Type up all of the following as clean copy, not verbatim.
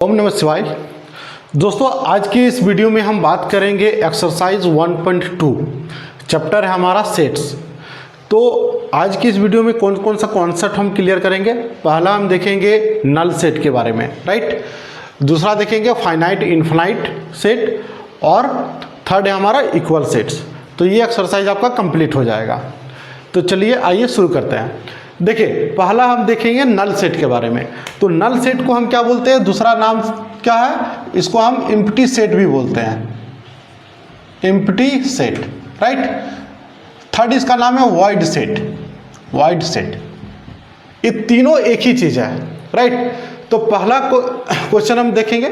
ओम नमः शिवाय। दोस्तों आज की इस वीडियो में हम बात करेंगे एक्सरसाइज 1.2 चैप्टर है हमारा सेट्स। तो आज की इस वीडियो में कौन कौन सा कॉन्सेप्ट हम क्लियर करेंगे। पहला हम देखेंगे नल सेट के बारे में, राइट। दूसरा देखेंगे फाइनाइट इनफाइनाइट सेट और थर्ड है हमारा इक्वल सेट्स। तो ये एक्सरसाइज आपका कंप्लीट हो जाएगा। तो चलिए आइए शुरू करते हैं। देखिए पहला हम देखेंगे नल सेट के बारे में। तो नल सेट को हम क्या बोलते हैं, दूसरा नाम क्या है, इसको हम एम्प्टी सेट भी बोलते हैं, एम्प्टी सेट, राइट। थर्ड इसका नाम है वॉइड सेट, वॉइड सेट। ये तीनों एक ही चीज है, राइट। तो पहला क्वेश्चन हम देखेंगे।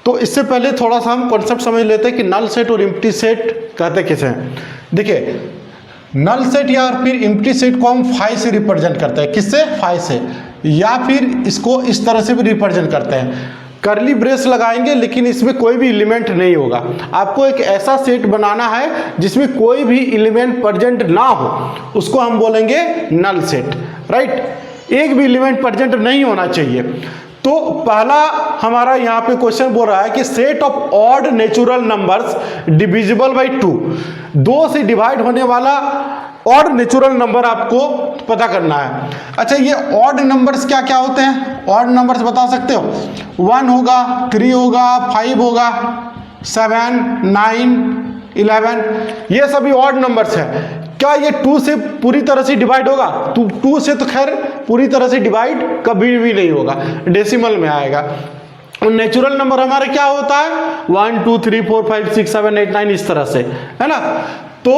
तो इससे पहले थोड़ा सा हम कॉन्सेप्ट समझ लेते हैं कि नल सेट और एम्प्टी सेट कहते किसे हैं। देखिए नल सेट या फिर एम्प्टी सेट को हम फाई से रिप्रेजेंट करते हैं। किससे? फाई से। या फिर इसको इस तरह से भी रिप्रेजेंट करते हैं, कर्ली ब्रेस लगाएंगे लेकिन इसमें कोई भी एलिमेंट नहीं होगा। आपको एक ऐसा सेट बनाना है जिसमें कोई भी एलिमेंट प्रेजेंट ना हो, उसको हम बोलेंगे नल सेट, राइट। एक भी एलिमेंट प्रेजेंट नहीं होना चाहिए। तो पहला हमारा यहाँ पे क्वेश्चन बोल रहा है कि set of odd natural numbers divisible by 2, 2 से डिवाइड होने वाला ऑड नेचुरल नंबर आपको पता करना है। अच्छा ये ऑड नंबर्स क्या क्या होते हैं, ऑड नंबर्स बता सकते हो? 1 होगा, 3 होगा, 5 होगा, 7, 9, 11, ये सभी ऑड नंबर्स है। क्या ये 2 से पूरी तरह से डिवाइड होगा? 2 से तो खैर पूरी तरह से डिवाइड कभी भी नहीं होगा, डेसिमल में आएगा। और नेचुरल नंबर हमारे क्या होता है 1 2 3 4 5 6 7 8 9 इस तरह से, है ना। तो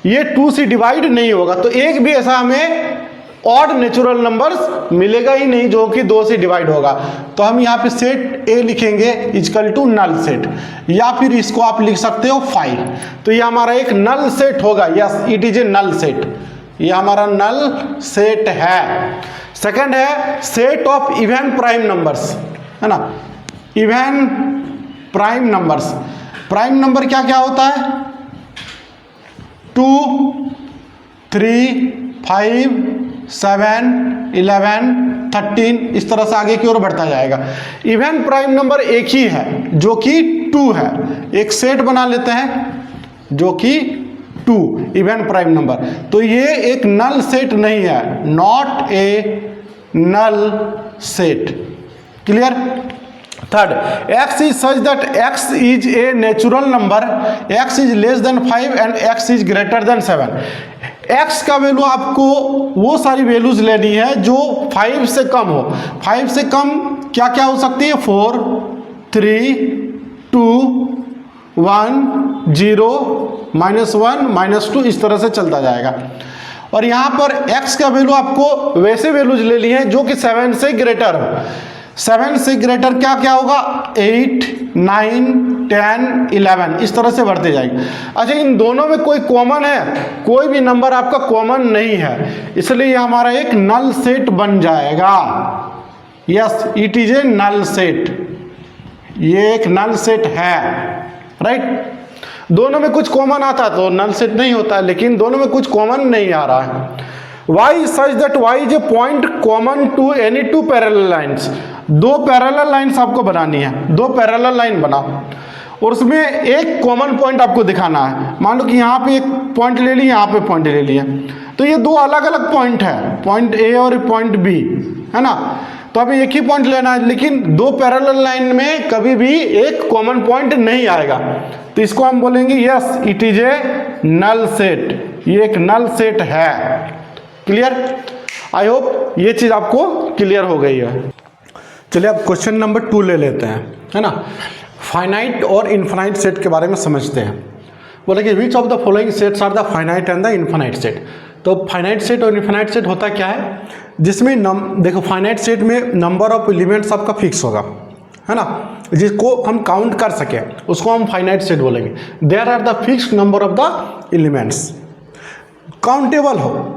ये 2 से डिवाइड नहीं होगा, तो एक भी ऐसा हमें ऑड नेचुरल नंबर्स मिलेगा ही नहीं जो कि 2 से डिवाइड होगा। तो हम यहाँ पे सेट ए लिखेंगे इक्वल टू नल सेट, या फिर इसको आप लिख सकते हो 5। तो ये हमारा एक नल सेट होगा, yes it is a null set, ये हमारा नल सेट है। सेकंड है set of even prime numbers, है ना। Even prime numbers, prime number क्या क्या होता है 2 3 5 7 11 13 इस तरह से आगे की ओर बढ़ता जाएगा। इवन प्राइम नंबर एक ही है जो कि 2 है। एक सेट बना लेते हैं जो कि 2 इवन प्राइम नंबर। तो ये एक नल सेट नहीं है, not a null set. Clear. Third, x is such that x is a natural number, x is less than 5 and x is greater than 7। x का वैल्यू आपको वो सारी values लेनी है जो 5 से कम हो। 5 से कम क्या क्या हो सकती है 4 3 2 1 0 -1 -2 इस तरह से चलता जाएगा। और यहाँ पर x का वैल्यू आपको वैसे वैल्यूज लेनी है जो कि 7 से ग्रेटर हो। 7 से ग्रेटर क्या क्या होगा 8 9 10 11 इस तरह से बढ़ते जाएंगे। अच्छा इन दोनों में कोई कॉमन है? कोई भी नंबर आपका कॉमन नहीं है, इसलिए ये हमारा एक नल सेट बन जाएगा। Yes it is a null set, ये एक नल सेट है, राइट। दोनों में कुछ कॉमन आता तो नल सेट नहीं होता, लेकिन दोनों में कुछ कॉमन नहीं आ रहा है। y such that y is a point common to any 2 parallel lines। 2 parallel lines आपको बनानी है, 2 पैरेलल लाइन बनाओ और उसमें एक कॉमन पॉइंट आपको दिखाना है। मान लो कि यहाँ पे एक पॉइंट ले लिया, यहाँ पे पॉइंट ले लिया, तो ये 2 अलग अलग पॉइंट है, पॉइंट ए और पॉइंट बी, है ना। तो हमें एक ही पॉइंट लेना है, लेकिन 2 पैरेलल लाइन में कभी भी एक कॉमन पॉइंट नहीं आएगा। तो इसको हम बोलेंगे yes it is a null set, ये एक नल सेट है। क्लियर। आई होप ये चीज आपको क्लियर हो गई है। चलिए अब क्वेश्चन नंबर 2 ले लेते हैं, है ना। फाइनाइट और इनफाइनाइट सेट के बारे में समझते हैं। बोले कि which of the following sets are the finite and the infinite set. तो फाइनाइट सेट और इनफाइनाइट सेट होता क्या है, जिसमें देखो फाइनाइट सेट में नंबर ऑफ एलिमेंट्स आपका फिक्स होगा, है ना, जिसको हम काउंट कर सके उसको हम फाइनाइट सेट बोलेंगे। There are the fixed number of the elements, countable हो,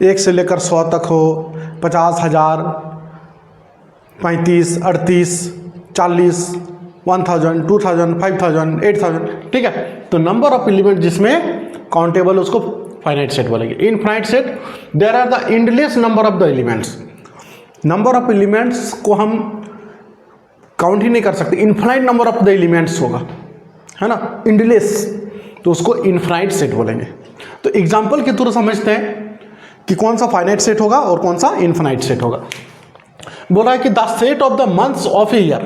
1 से लेकर 100 तक हो, 50,000 35 38 40 1000 2000 5000 8000, ठीक है। तो नंबर ऑफ एलिमेंट जिसमें काउंटेबल उसको फाइनाइट सेट बोलेंगे। Infinite set there are the endless number of the elements, number of elements को हम काउंट ही नहीं कर सकते, infinite number of the elements होगा, है ना, एंडलेस, तो उसको इन्फाइनाइट सेट बोलेंगे। तो एग्जाम्पल के थ्रू समझते हैं कि कौन सा फाइनाइट सेट होगा और कौन सा इन्फाइनाइट सेट होगा। बोला है कि the set of the months of a year.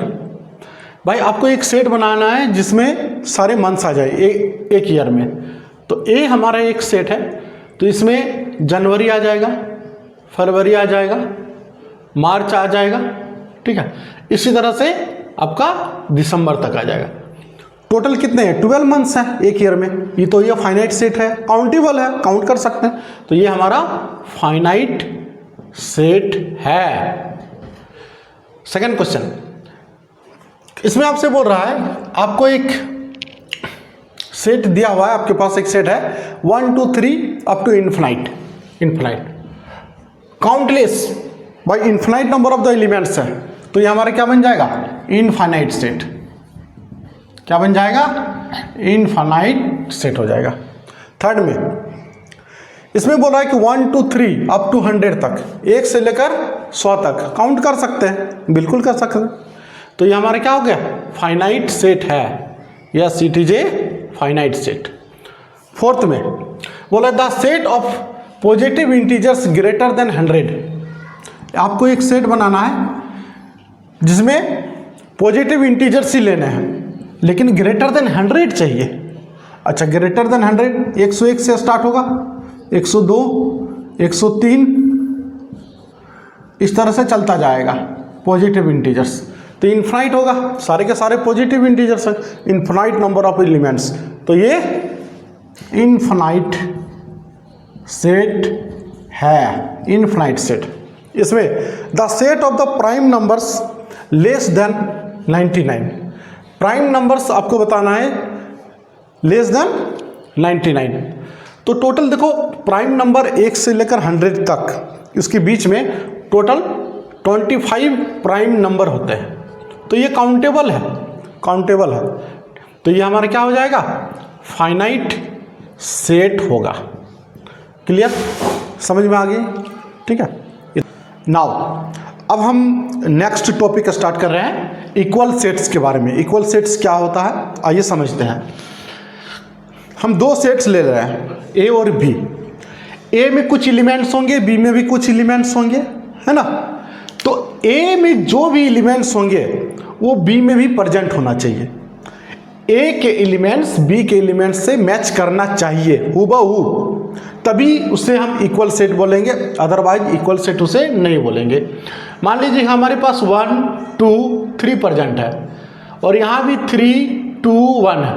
भाई आपको एक सेट बनाना है जिसमें सारे मंथ्स आ जाए एक ईयर में। तो ए हमारा एक सेट है, तो इसमें जनवरी आ जाएगा, फरवरी आ जाएगा, मार्च आ जाएगा, ठीक है। इसी तरह से आपका दिसंबर तक आ जाएगा। टोटल कितने हैं? 12 मंथ्स हैं एक ईयर में। ये तो ये फाइनाइट सेट है, काउंटेबल है, काउंट कर सकते हैं, तो ये हमारा फाइनाइट सेट है। सेकंड क्वेश्चन, इसमें आपसे बोल रहा है, आपको एक सेट दिया हुआ है, आपके पास एक सेट है 1 2 3 up to infinite, countless by infinite number of the elements है, तो ये हमारा क्या बन जाएगा? Infinite set. क्या बन जाएगा? इनफाइनाइट सेट हो जाएगा। थर्ड में इसमें बोला है कि 1 2 3 अप टू 100 तक, 1 से लेकर 100 तक काउंट कर सकते हैं, बिल्कुल कर सकते हैं, तो ये हमारा क्या हो गया? फाइनाइट सेट है। Yes, it is a finite set. Fourth में बोला the set of positive integers greater than 100। आपको एक सेट बनाना है जिसमें पॉजिटिव इंटीजर्स ही लेने हैं, लेकिन ग्रेटर देन 100 चाहिए। अच्छा, ग्रेटर देन 100 101 से स्टार्ट होगा, 102, 103, इस तरह से चलता जाएगा पॉजिटिव इंटीजर्स। तो इनफाइनाइट होगा, सारे के सारे पॉजिटिव इंटीजर्स हैं, इनफाइनाइट नंबर ऑफ एलिमेंट्स, तो ये इनफाइनाइट सेट है, इनफाइनाइट सेट। इसमें the set of the prime numbers less than 99, prime numbers आपको बताना है लेस देन 99। तो टोटल देखो, प्राइम नंबर 1 से लेकर 100 तक, इसके बीच में टोटल 25 प्राइम नंबर होते हैं, तो ये काउंटेबल है, काउंटेबल है, तो ये हमारा क्या हो जाएगा? फाइनाइट सेट होगा। क्लियर? समझ में आ गई? ठीक है। नाउ अब हम नेक्स्ट टॉपिक स्टार्ट कर रहे हैं इक्वल सेट्स के बारे में। इक्वल सेट्स क्या होता है, आइए समझते हैं। हम दो सेट्स ले रहे हैं, ए और बी। ए में कुछ एलिमेंट्स होंगे, बी में भी कुछ एलिमेंट्स होंगे, है ना। तो ए में जो भी एलिमेंट्स होंगे वो बी में भी प्रेजेंट होना चाहिए। ए के एलिमेंट्स बी के एलिमेंट्स से मैच करना चाहिए हूबहू, तभी उसे हम इक्वल सेट बोलेंगे, अदरवाइज इक्वल सेट उसे नहीं बोलेंगे। मान लीजिए हमारे पास 1 2 3 प्रेजेंट है और यहाँ भी 3 2 1 है।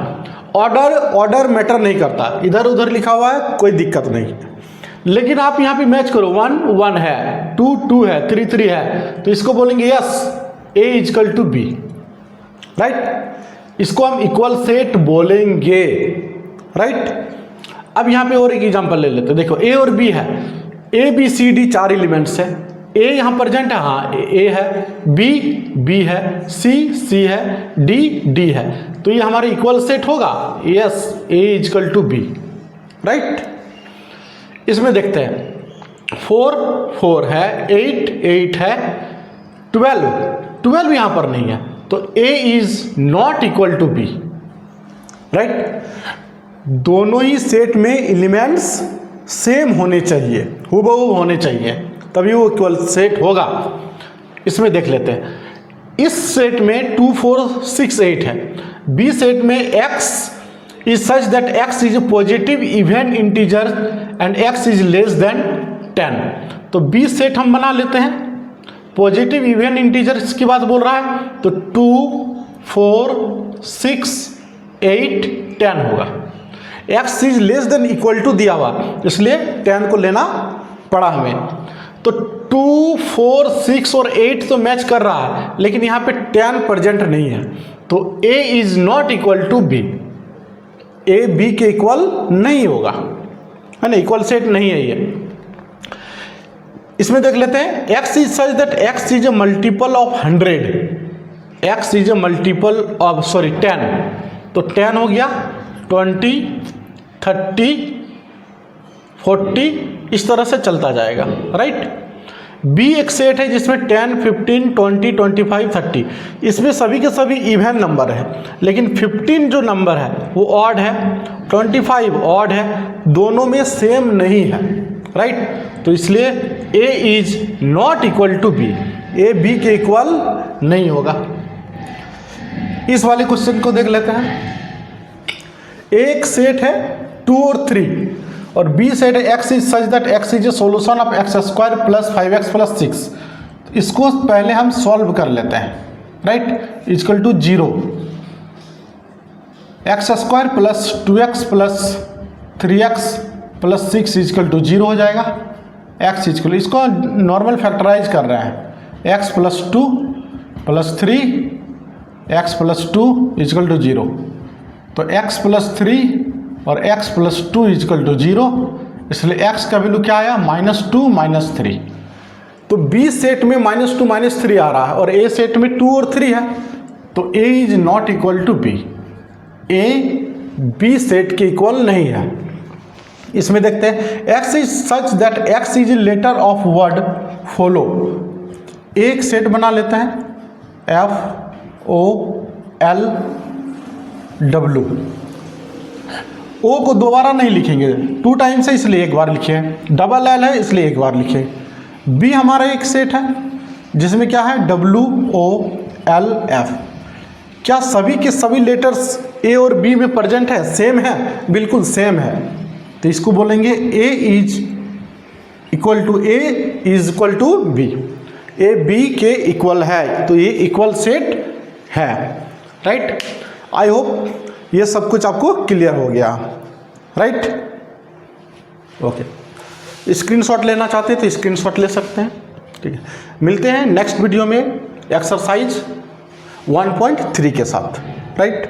ऑर्डर मैटर नहीं करता, इधर उधर लिखा हुआ है कोई दिक्कत नहीं, लेकिन आप यहाँ पे मैच करो, 1 1 है, 2 2 है, 3 3 है, तो इसको बोलेंगे yes A is equal to B, right. इसको हम इक्वल सेट बोलेंगे, राइट। अब यहाँ पे और एक एग्जांपल ले लेते हैं। देखो ए और बी है, A B C D 4 elements है। ए यहाँ प्रेजेंट है, हाँ ए है, बी है, सी है, डी है, तो ये हमारा इक्वल सेट होगा। Yes, A is equal to B, right. इसमें देखते हैं 4 है, 8 है, 12 यहाँ पर नहीं है, तो A is not equal to B, right. दोनों ही सेट में एलिमेंट्स सेम होने चाहिए, हूबहू होने चाहिए, तभी वो इक्वल सेट होगा। इसमें देख लेते हैं, इस सेट में 2 4 6 8 है। बी सेट में x is such that x is A positive even integer and x is less then 10। तो बी सेट हम बना लेते हैं, पॉजिटिव इवन इंटीजर इसकी बात बोल रहा है, तो 2 4 6 8 10 होगा। x is less than equal to दिया हुआ, इसलिए 10 को लेना पड़ा हमें। तो 2 4 6 और 8 तो मैच कर रहा है, लेकिन यहाँ पे 10 प्रेजेंट नहीं है, तो a is not equal to B, A B के इक्वल नहीं होगा, है ना, इक्वल सेट नहीं है ये। इसमें देख लेते हैं, x is such that x is A multiple of 100, x is A multiple of 10, तो 10 हो गया, 20 30 40 इस तरह से चलता जाएगा, राइट। बी एक सेट है जिसमें 10, 15, 20, 25, 30, इसमें सभी के सभी इवन नंबर है, लेकिन 15 जो नंबर है वो ऑड है, 25 ऑड है, दोनों में सेम नहीं है, राइट। तो इसलिए A is not equal to B, A B के इक्वल नहीं होगा। इस वाले क्वेश्चन को देख लेते हैं। एक सेट है 2 और 3 और बी सेट है x is such that x is a solution of x square plus 5x plus 6। इसको पहले हम सॉल्व कर लेते हैं, right. Equal to 0, x square plus 2x plus 3x plus 6 equal to 0 हो जाएगा। x इक्वल, इसको नॉर्मल फैक्टराइज कर रहे हैं, x plus 2 plus 3 x plus 2 equal to 0। तो x प्लस 3 और x प्लस 2 इक्वल टू 0, इसलिए x का वैल्यू क्या आया, -2 -3। तो B सेट में -2 -3 आ रहा है और A सेट में 2 और 3 है, तो A is not equal to B, A B set के इक्वल नहीं है। इसमें देखते हैं x is such that x is letter of word follow. एक सेट बना लेते हैं FOLW, O को दोबारा नहीं लिखेंगे, 2 टाइम्स है इसलिए एक बार लिखे, डबल L है इसलिए एक बार लिखे। B हमारा एक सेट है जिसमें क्या है WOLF। क्या सभी के सभी लेटर्स A और B में प्रेजेंट है, सेम है, बिल्कुल सेम है। तो इसको बोलेंगे A is equal to A is equal to B, A B के इक्वल है, तो ये इक्वल सेट है, राइट। आई होप ये सब कुछ आपको क्लियर हो गया, राइट। ओके, स्क्रीनशॉट लेना चाहते हैं तो स्क्रीनशॉट ले सकते हैं, ठीक है। मिलते हैं नेक्स्ट वीडियो में एक्सरसाइज 1.3 के साथ, राइट।